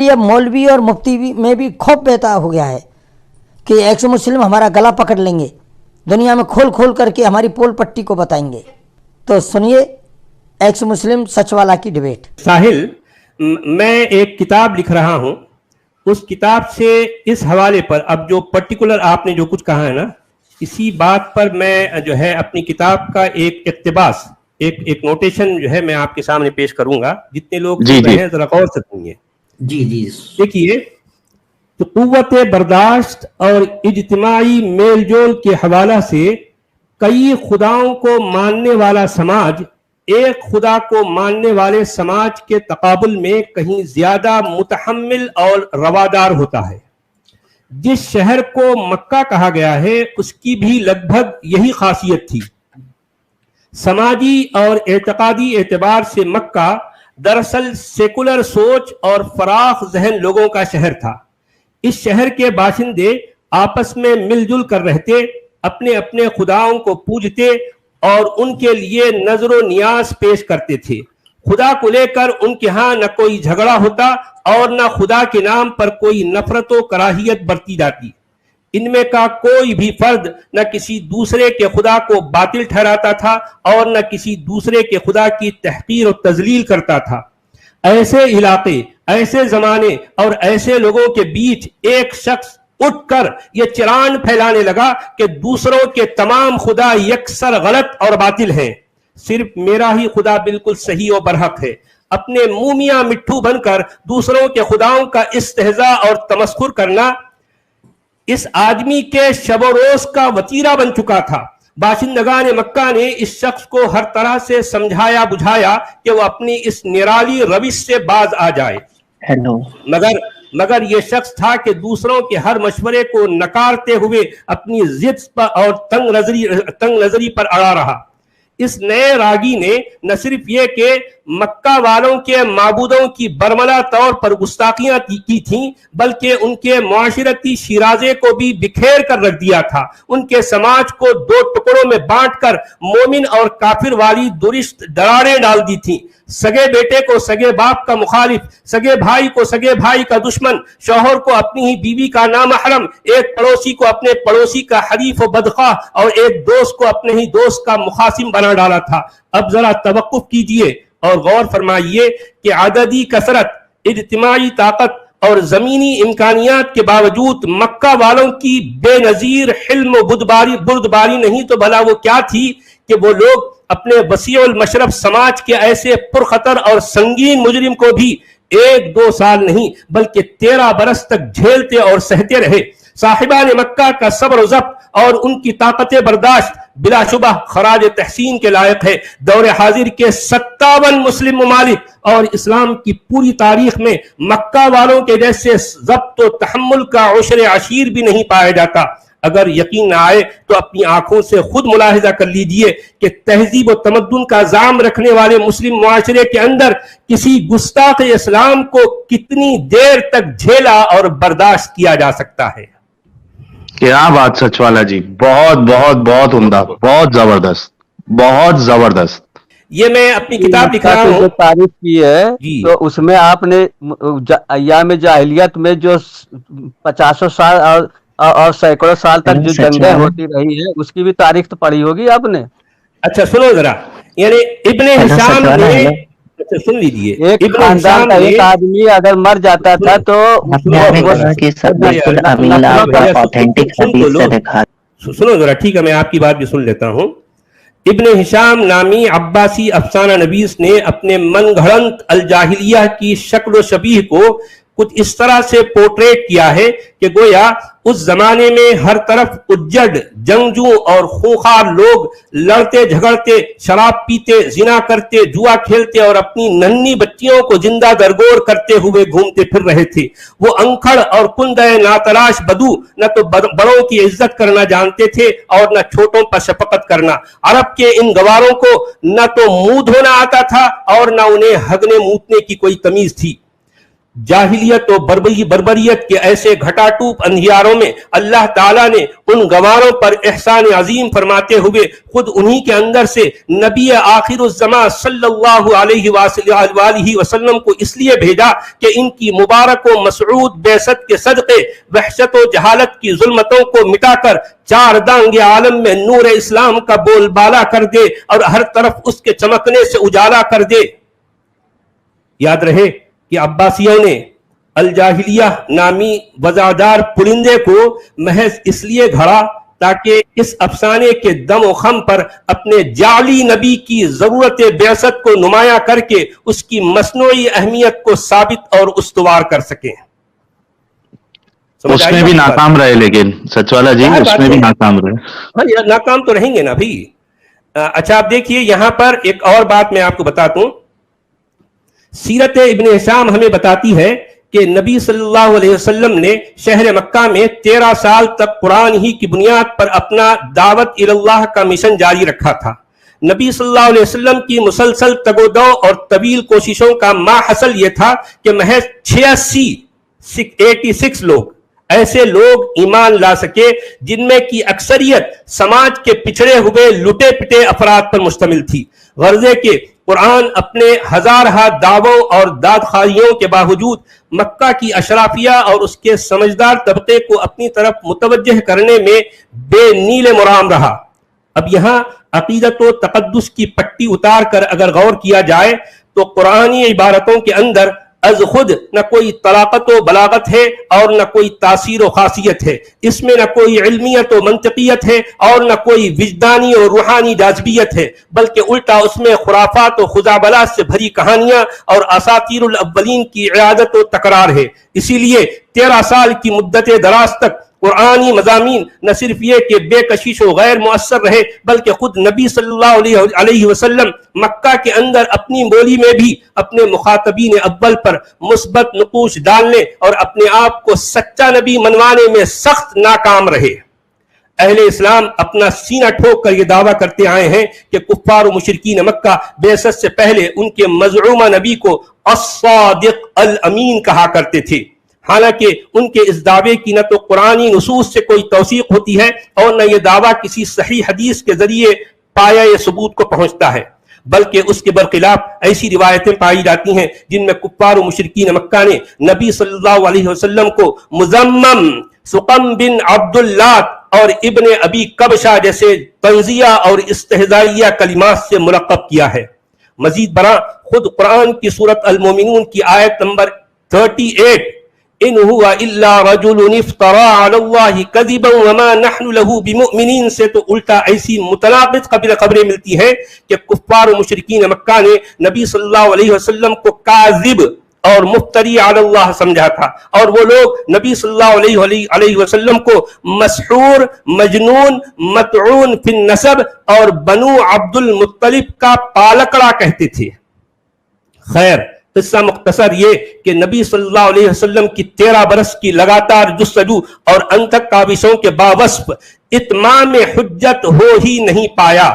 یہ مولوی اور مفتی میں بھی خوف پیدا ہو گیا ہے کہ ایکس مسلم ہمارا گلا پکڑ لیں گے، دنیا میں کھول کھول کر کے ہماری پول پٹی کو بتائیں گے. تو سنیے ایکس مسلم سچ والا کی ڈیبیٹ. ساحل، میں ایک کتاب لکھ رہا ہوں، اس کتاب سے اس حوالے پر اب جو پرٹیکولر آپ نے جو کچھ کہا ہے نا، اسی بات پر میں جو ہے اپنی کتاب کا ایک اقتباس، ایک نوٹیشن جو ہے میں آپ کے سامنے پیش کروں گا. جتنے لوگ سن رہے ہیں ذرا غور سے سنیے. جی دیکھیے، تو قوت برداشت اور اجتماعی میل جول کے حوالہ سے کئی خداؤں کو ماننے والا سماج ایک خدا کو ماننے والے سماج کے تقابل میں کہیں زیادہ متحمل اور روادار ہوتا ہے. جس شہر کو مکہ کہا گیا ہے اس کی بھی لگ بھگ یہی خاصیت تھی. سماجی اور اعتقادی اعتبار سے مکہ دراصل سیکولر سوچ اور فراخ ذہن لوگوں کا شہر تھا. اس شہر کے باشندے آپس میں مل جل کر رہتے، اپنے اپنے خداؤں کو پوجتے اور ان کے لیے نظر و نیاز پیش کرتے تھے. خدا کو لے کر ان کے ہاں نہ کوئی جھگڑا ہوتا اور نہ خدا کے نام پر کوئی نفرت و کراہیت برتی جاتی. ان میں کا کوئی بھی فرد نہ کسی دوسرے کے خدا کو باطل ٹھہراتا تھا اور نہ کسی دوسرے کے خدا کی تحقیر و تذلیل کرتا تھا. ایسے علاقے، ایسے زمانے اور ایسے لوگوں کے بیچ ایک شخص اٹھ کر یہ چران پھیلانے لگا کہ دوسروں کے تمام خدا یکسر غلط اور باطل ہیں، صرف میرا ہی خدا بالکل صحیح و برحق ہے. اپنے منہ میاں مٹھو بن کر دوسروں کے خداؤں کا استہزاء اور تمسخر کرنا اس آدمی کے شب و روز کا وتیرہ بن چکا تھا. باشندگان مکہ نے اس شخص کو ہر طرح سے سمجھایا بجھایا کہ وہ اپنی اس نرالی روش سے باز آ جائے. مگر یہ شخص تھا کہ دوسروں کے ہر مشورے کو نکارتے ہوئے اپنی ضد پر اور تنگ نظری پر اڑا رہا. اس نئے راگی نے نہ صرف یہ کہ مکہ والوں کے معبودوں کی برملا طور پر گستاخیاں کی تھیں، بلکہ ان کے معاشرتی شیرازے کو بھی بکھیر کر رکھ دیا تھا. ان کے سماج کو دو ٹکڑوں میں بانٹ کر مومن اور کافر والی درست دراڑیں ڈال دی تھیں. سگے بیٹے کو سگے باپ کا مخالف، سگے بھائی کو سگے بھائی کا دشمن، شوہر کو اپنی ہی بیوی کا نامحرم، ایک پڑوسی کو اپنے پڑوسی کا حریف و بدخواہ اور ایک دوست کو اپنے ہی دوست کا مخاصم بنا ڈالا تھا. اب ذرا توقف کیجئے اور غور فرمائیے کہ عددی کثرت، اجتماعی طاقت اور زمینی امکانیات کے باوجود مکہ والوں کی بے نظیر حلم و بردباری نہیں تو بھلا وہ کیا تھی کہ وہ لوگ اپنے وسیع المشرب سماج کے ایسے پرخطر اور سنگین مجرم کو بھی 1-2 سال نہیں بلکہ 13 برس تک جھیلتے اور سہتے رہے. صاحبان مکہ کا صبر و ضبط اور ان کی طاقت برداشت بلا شبہ خراج تحسین کے لائق ہے. دور حاضر کے 57 مسلم ممالک اور اسلام کی پوری تاریخ میں مکہ والوں کے جیسے ضبط و تحمل کا عشر عشیر بھی نہیں پایا جاتا. اگر یقین نہ آئے تو اپنی آنکھوں سے خود ملاحظہ کر لیجئے کہ تہذیب و تمدن کا زعم رکھنے والے مسلم معاشرے کے اندر کسی گستاخ اسلام کو کتنی دیر تک جھیلا اور برداشت کیا جا سکتا ہے. کیا بات سچ والا جی، بہت بہت بہت عمدہ، بہت زبردست، بہت زبردست. یہ میں اپنی کتاب لکھ رہا ہوں. جو تعریف کی ہے تو اس میں آپ نے ایام جاہلیت میں جو 50 سال اور سینکڑوں سال تک جو جنگیں ہوتی رہی ہیں اس کی بھی تاریخ تو پڑھی ہوگی آپ نے. اچھا سنو ذرا، یعنی ابن ہشام نے، سن لیجئے، ایک خاندان کا ایک آدمی اگر مر جاتا تھا تو سنو ذرا، ٹھیک ہے، میں آپ کی بات بھی سن لیتا ہوں. ابن ہشام نامی عباسی افسانہ نویس نے اپنے من گھڑنت الجاہلیہ کی شکل و شبیہ کو کچھ اس طرح سے پورٹریٹ کیا ہے کہ گویا اس زمانے میں ہر طرف اجڑ، جنگجو اور خونخوار لوگ لڑتے جھگڑتے، شراب پیتے، زنا کرتے، جوا کھیلتے اور اپنی ننھی بچیوں کو زندہ درگور کرتے ہوئے گھومتے پھر رہے تھے. وہ انکھڑ اور کندہ ناتراش بدو نہ تو بڑوں کی عزت کرنا جانتے تھے اور نہ چھوٹوں پر شفقت کرنا. عرب کے ان گواروں کو نہ تو منہ دھونا آتا تھا اور نہ انہیں ہگنے موتنے کی کوئی تمیز تھی. जाहिलियत और बर्बरियत के ऐसे घटाटूप अंधियारों में अल्लाह ताला ने उन गवारों पर एहसान अजीम फरमाते हुए खुद उन्हीं के अंदर से नबी आखिरुज़्ज़मा सल्लल्लाहु अलैहि वसल्लम को इसलिए भेजा कि इनकी मुबारक व मसऊद बेसत के सदक़े वहशत व जहालत की जुल्मतों को मिटाकर चार दांगे आलम में नूर इस्लाम का बोलबाला कर दे और हर तरफ उसके चमकने से उजाला कर दे। याद रहे कि अब्बासियों ने अल जाहिलिया नामी वजादार पुरिंदे को महज इसलिए घड़ा ताकि इस अफसाने के दम व खम पर अपने जाली नबी की जरूरत बेअसत को नुमाया करके उसकी मसनूई अहमियत को साबित और उस्तवार कर सके। उसमें भी नाकाम रहे, लेकिन सचवाला जी उसमें भी नाकाम रहे। हाँ, नाकाम तो रहेंगे ना भाई। अच्छा, आप देखिए यहां पर एक और बात मैं आपको बताता हूं। सीरत इब्न हिशाम हमें बताती है कि नबी सल्लल्लाहु अलैहि वसल्लम ने शहर मक्का में 13 साल तक कुरान ही की बुनियाद पर अपना दावत इल्लाह का मिशन जारी रखा था। नबी सल्लल्लाहु अलैहि वसल्लम की मुसलसल तगोदो और तवील कोशिशों का माहसल यह था कि महज 86 लोग ऐसे लोग ईमान ला सके जिनमें की अक्सरियत समाज के पिछड़े हुए लुटे पिटे अफराद पर मुश्तमिल थी। गर्जे के कुरान अपने हजारहा दावों और दादखारियों के बावजूद मक्का की अशराफिया और उसके समझदार तबके को अपनी तरफ मुतवज्जह करने में बेनील मुराम रहा। अब यहाँ अकीदत व तकद्दुस की पट्टी उतार कर अगर गौर किया जाए तो कुरानी इबारतों के अंदर अज खुद न कोई तलाकत व बलागत है और न कोई तासीर व खासियत है। इसमें न कोई इल्मियत व मंतकियत है और न कोई विजदानी और रूहानी जाज़बियत है, बल्कि उल्टा उसमें खुराफात व खुजाबलात से भरी कहानियां और असातीरुल अव्वलीन की इयादत व तकरार है। इसीलिए 13 साल की मुद्दत दराज तक कुरानी मज़ामीन न सिर्फ ये कि बेकशिश व गैर मुअस्सर रहे, बल्कि खुद नबी सल्लल्लाहु अलैहि वसल्लम मक्का के अंदर अपनी बोली में भी अपने मुखातबीन अव्वल पर मुस्बत नुकूश डालने और अपने आप को सच्चा नबी मनवाने में सख्त नाकाम रहे। अहले इस्लाम अपना सीना ठोक कर यह दावा करते आए हैं कि कुफ्फार व मुशरिकीन मक्का बेअसत से पहले उनके मज़ऊमा नबी को अस्सादिक अल अमीन कहा करते थे। हालांकि उनके इस दावे की न तो कुरानी नुसूस से कोई तौसीक होती है और न यह दावा किसी सही हदीस के जरिए पाया या सबूत को पहुंचता है, बल्कि उसके बरखिलाफ ऐसी रिवायतें पाई जाती हैं जिनमें कुफ्फार व मुशरिकीन मक्का ने नबी सल्लल्लाहु अलैहि वसल्लम को मुजम्मम, सुकम बिन अब्दुल्लाह और इब्ने अबी कबशा जैसे तंजिया और इस्तेहजाइया कलिमात से मुलक़ब किया है। मजीद बरा खुद कुरान की सूरत अल मोमिनून की आयत नंबर 38 इन हुआ इल्ला रजुलुन इफ्तरा अलल्लाहि कज़िबन वमा नहनु लहु बिमुमिनीन से तो उल्टा ऐसी मुतनाक़िज़ खबरें मिलती हैं कि कुफ्फार व मुशरिकीन मक्का ने नबी सल्लल्लाहु अलैहि वसल्लम को काज़िब और मुफ्तरी अलल्लाह समझा था, और वो लोग नबी सल्लल्लाहु अलैहि वसल्लम को मसहूर, मजनून, मतऊन फिन नसब और बनु अब्दुल मुत्तलिब का पालकड़ा कहते थे। खैर, किस्सा मुख्तसर ये कि नबी सल्लल्लाहु अलैहि वसल्लम की 13 बरस की लगातार जुस्तजू और अंतक काविशों के बावस्फ इत्माम हुज्जत हो ही नहीं पाया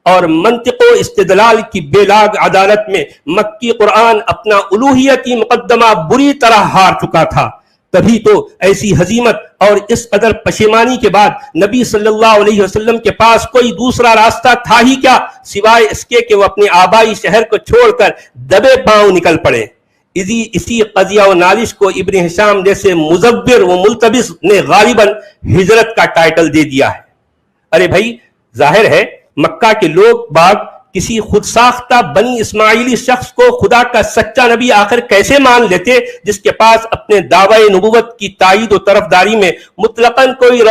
और मंतिको इस्तिदलाल की बेलाग अदालत में मक्की कुरान अपना उलूहियती मुकद्दमा बुरी तरह हार चुका था। तभी तो ऐसी हजीमत और इस कदर पशेमानी के बाद नबी सल्लल्लाहु अलैहि वसल्लम के पास कोई दूसरा रास्ता था ही क्या सिवाय इसके कि वो अपने आबाई शहर को छोड़कर दबे पांव निकल पड़े। इसी कजिया व नालिश को इब्न हिशाम जैसे मुजव्विर व मुल्तबिस ने गालिबन हिजरत का टाइटल दे दिया है। अरे भाई, जाहिर है मक्का के लोग बाग किसी खुद साख्ता बनी इस्माइली शख्स को खुदा का सच्चा नबी आखिर कैसे मान लेते जिसके पास अपने दावे नबुवत की तायीद और तरफदारी में मुतलकन कोई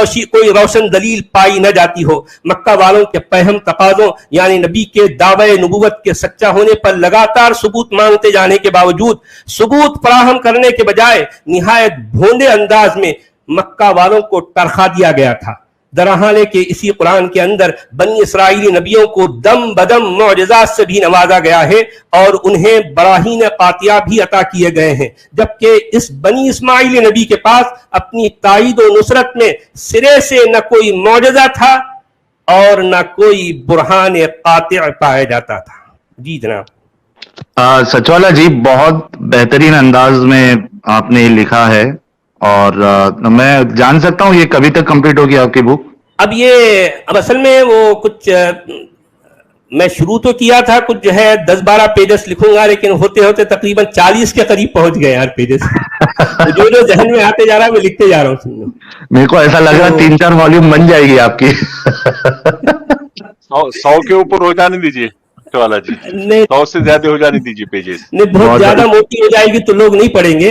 रोशन दलील पाई न जाती हो। मक्का वालों के पहम तकाज़ों यानी नबी के दावे नबुवत के सच्चा होने पर लगातार सबूत मांगते जाने के बावजूद सबूत फराहम करने के बजाय निहायत भोंदे अंदाज में मक्का वालों को टरखा दिया गया था। दरहाले के इसी कुरान के अंदर बनी इसराइली नबियों को दम बदम मौजज़ात से भी नवाजा गया है और उन्हें बराहीन कातिया भी अता किए गए हैं, जबकि इस बनी इस्माइली नबी के पास अपनी ताईद और नुसरत में सिरे से न कोई मौजज़ा था और न कोई बुरहान कातिअ पाया जाता था। जी जनाब। सचवाला जी, बहुत बेहतरीन अंदाज में आपने ये लिखा है, और मैं जान सकता हूँ ये कभी तक कंप्लीट होगी आपकी बुक? अब असल में वो कुछ मैं शुरू तो किया था, कुछ जो है 10-12 पेजेस लिखूंगा, लेकिन होते होते तकरीबन 40 के करीब पहुंच गए यार पेजेस। तो जो जहन में आते जा रहा है मैं लिखते जा रहा हूँ। सुन लो, मेरे को ऐसा लग रहा है 3-4 वॉल्यूम बन जाएगी आपकी। 100 के ऊपर हो जाने दीजिए वाला जी, नहीं 100 से ज्यादा हो जाने दीजिए पेजेस। नहीं, बहुत ज्यादा मोटी हो जाएगी तो लोग नहीं पढ़ेंगे।